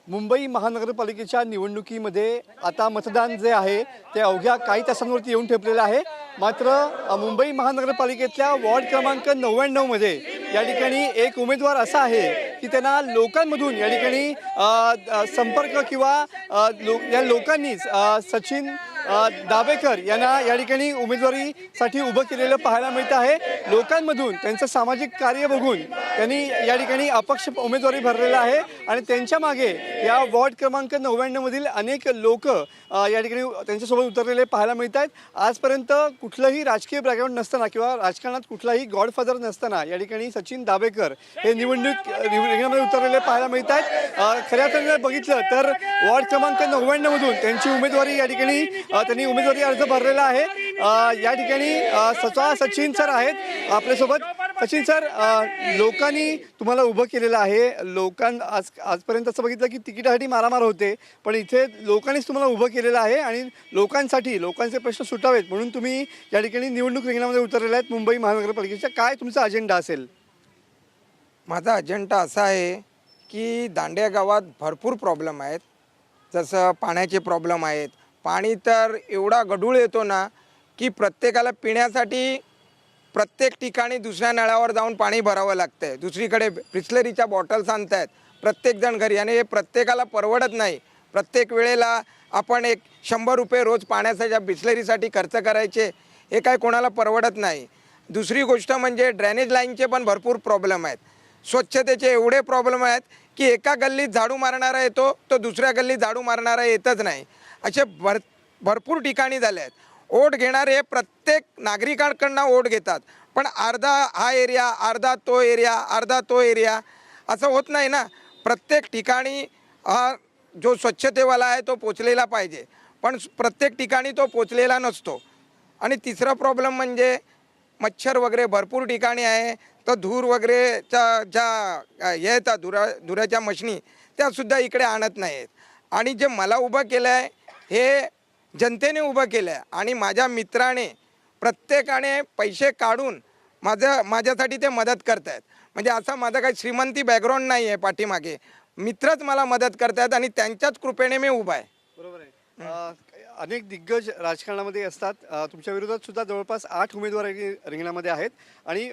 मुंबई महानगरपालिकेच्या निवडणुकीमध्ये आता मतदान जे आहे ते अवघ्या काही तासांवरती येऊन ठेपलेलं आहे। मात्र मुंबई महानगरपालिकेतल्या वॉर्ड क्रमांक 99 मध्ये या ठिकाणी एक उमेदवार असा आहे की त्यांना लोकांमधून या ठिकाणी संपर्क किंवा या लोकांनीच सचिन दाबेकर यांना या ठिकाणी उमेदवारीसाठी उभं केलेलं पाहायला मिळतं आहे। लोकांमधून त्यांचं सामाजिक कार्य बघून त्यांनी या ठिकाणी अपक्ष उमेदवारी भरलेला आहे आणि त्यांच्या मागे या वॉर्ड क्रमांक 99 मधील अनेक लोक या ठिकाणी त्यांच्यासोबत उतरलेले पाहायला मिळत आहेत। आजपर्यंत कुठलंही राजकीय बॅकग्राऊंड नसताना किंवा राजकारणात कुठलाही गॉडफादर नसताना या ठिकाणी सचिन दाबेकर हे निवडणूक रिंगणामध्ये उतरलेले पाहायला मिळत आहेत। खऱ्या अर्थाने बघितलं तर वॉर्ड क्रमांक 99 मधून त्यांची उमेदवारी या ठिकाणी त्यांनी उमेदवारी अर्ज भरलेला आहे। या ठिकाणी स्वतः सचिन सर आहेत आपल्यासोबत। सचिन सर, लोकांनी तुम्हाला उभं केलेलं आहे। आजपर्यंत असं बघितलं की तिकिटासाठी मारामार होते, पण इथे लोकांनीच तुम्हाला उभं केलेलं आहे आणि लोकांचे प्रश्न सुटावेत म्हणून तुम्ही या ठिकाणी निवडणूक रिंगणामध्ये उतरलेले आहेत मुंबई महानगरपालिकेच्या। काय तुमचा अजेंडा असेल? माझा अजेंडा असा आहे की दांडिया गावात भरपूर प्रॉब्लेम आहेत। जसं पाण्याचे प्रॉब्लेम आहेत। पाणी तर एवढा गढूळ येतो ना की प्रत्येकाला पिण्यासाठी प्रत्येक ठिकाणी दुसऱ्या नळावर जाऊन पाणी भरावं लागतं आहे। दुसरीकडे बिस्लरीच्या बॉटल्स आणत आहेत प्रत्येकजण घरी आणि हे प्रत्येकाला परवडत नाही। प्रत्येक वेळेला आपण 100 रुपये रोज पाण्याच्या बिस्लरीसाठी खर्च करायचे, हे काय कोणाला परवडत नाही। दुसरी गोष्ट म्हणजे ड्रेनेज लाईनचे पण भरपूर प्रॉब्लेम आहेत। स्वच्छतेचे एवढे प्रॉब्लेम आहेत की एका गल्लीत झाडू मारणारा येतो तो दुसऱ्या गल्लीत झाडू मारणारा येतच नाही। असे भरपूर ठिकाणी झाले आहेत। वोट घेणारे प्रत्येक नागरिकांकडून वोट घेतात, पण अर्धा हा एरिया, अर्धा तो एरिया, अर्धा तो एरिया, असं होत नाही ना। प्रत्येक ठिकाणी जो स्वच्छतेवाला आहे तो पोचलेला पाहिजे, पण प्रत्येक ठिकाणी तो पोचलेला नसतो। आणि तिसरा प्रॉब्लेम म्हणजे मच्छर वगैरे भरपूर ठिकाणी आहे, तर धूर वगैरेच्या ज्या येतात धुराच्या मशनी त्यासुद्धा इकडे आणत नाहीत। आणि जे मला उभं केलं आहे हे जनतेने उभं केलं आहे आणि माझ्या मित्राने प्रत्येकाने पैसे काढून माझ्यासाठी ते मदत करत आहेत। म्हणजे असा माझा काही श्रीमंती बॅकग्राऊंड नाही आहे पाठीमागे, मित्रच मला मदत करत आहेत आणि त्यांच्याच कृपेने मी उभा आहे। बरोबर आहे। अनेक दिग्गज राजकारणामध्ये असतात। तुमच्या विरोधात सुद्धा जवळपास 8 उमेदवार रिंगणामध्ये आहेत आणि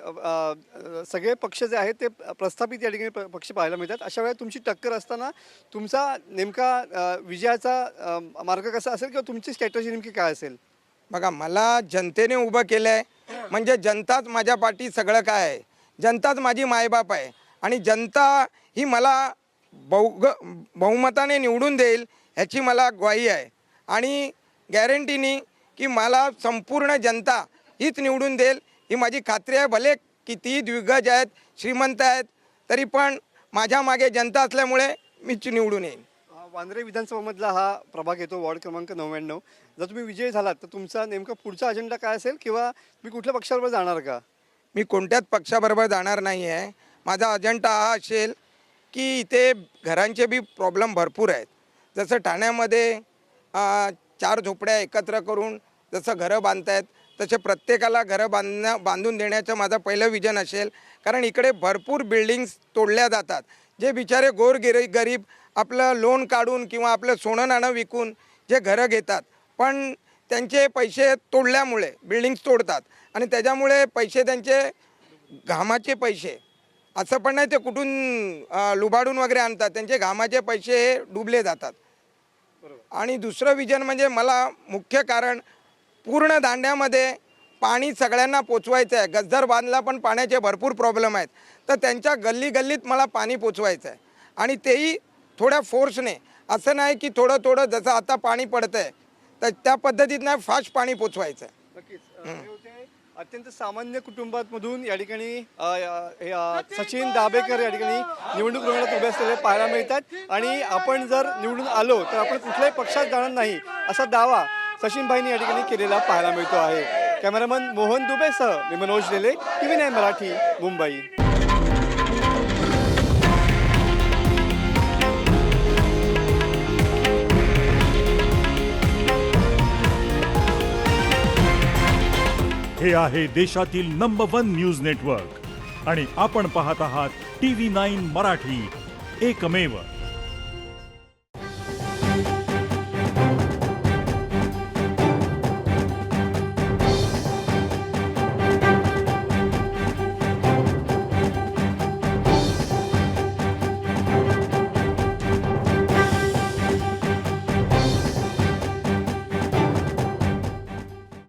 सगळे पक्ष जे आहेत ते प्रस्थापित या ठिकाणी पक्ष पाहायला मिळतात। अशा वेळेला तुमची टक्कर असताना तुमचा नेमका विजयाचा मार्ग कसा असेल किंवा तुमची स्ट्रॅटेजी नेमकी काय असेल? बघा, मला जनतेने उभं केलं आहे म्हणजे जनताच माझ्या पाठी सगळं काय आहे। जनताच माझी मायबाप आहे आणि जनता ही मला बहुमताने निवडून देईल ह्याची मला ग्वाही आहे आणि गॅरंटीनी की मला संपूर्ण जनता हीच निवडून देईल ही माझी खात्री आहे। भले किती दिग्गज आहेत, श्रीमंत आहेत, तरी पण माझ्या मागे जनता असल्यामुळे मीच निवडून येईन। वांद्रे विधानसभामधला हा प्रभाग येतो वॉर्ड क्रमांक 99। जर तुम्ही विजयी झालात तर तुमचा नेमका पुढचा अजेंडा काय असेल किंवा तुम्ही कुठल्या पक्षाबरोबर जाणार का? मी कोणत्याच पक्षाबरोबर जाणार नाही आहे। माझा अजेंडा हा असेल की इथे घरांचे बी प्रॉब्लेम भरपूर आहेत। जसं ठाण्यामध्ये 4 झोपड्या एकत्र करून जसं घरं बांधतायत तसे प्रत्येकाला घरं बांधून देण्याचं माझं पहिलं विजन असेल। कारण इकडे भरपूर बिल्डिंग्स तोडल्या जातात। जे बिचारे गरीब आपलं लोन काढून किंवा आपलं सोनं नाणं विकून जे घरं घेतात, पण त्यांचे पैसे तोडल्यामुळे बिल्डिंग्स तोडतात आणि त्याच्यामुळे पैसे त्यांचे घामाचे पैसे, असं पण नाही ते कुठून लुबाडून वगैरे आणतात, त्यांचे घामाचे पैसे हे डुबले जातात। आणि दुसरं विजन म्हणजे मला मुख्य कारण पूर्ण दांड्यामध्ये पाणी सगळ्यांना पोचवायचं आहे। गज्जर बांधला पण पाण्याचे भरपूर प्रॉब्लेम आहेत, तर त्यांच्या गल्लीत मला पाणी पोचवायचं आहे आणि तेही थोड्या फोर्सने, असं नाही की थोडं जसं आता पाणी पडतं आहे तर त्या पद्धतीत नाही, फास्ट पाणी पोचवायचं आहे। नक्कीच। अत्यंत सामान्य कुटुंबातमधून या ठिकाणी सचिन दाबेकर या ठिकाणी निवडणूक रिंगणात उभे असलेले पाहायला मिळतात आणि आपण जर निवडून आलो तर आपण कुठल्याही पक्षात जाणार नाही असा दावा सचिनभाईंनी या ठिकाणी केलेला पाहायला मिळतो आहे। कॅमेरामन मोहन दुबेसह मी मनोज लेले, TV9 मराठी, मुंबई। हे आहे देशातील नंबर 1 न्यूज नेटवर्क आणि आपण पाहत आहात TV9 मराठी, एकमेव।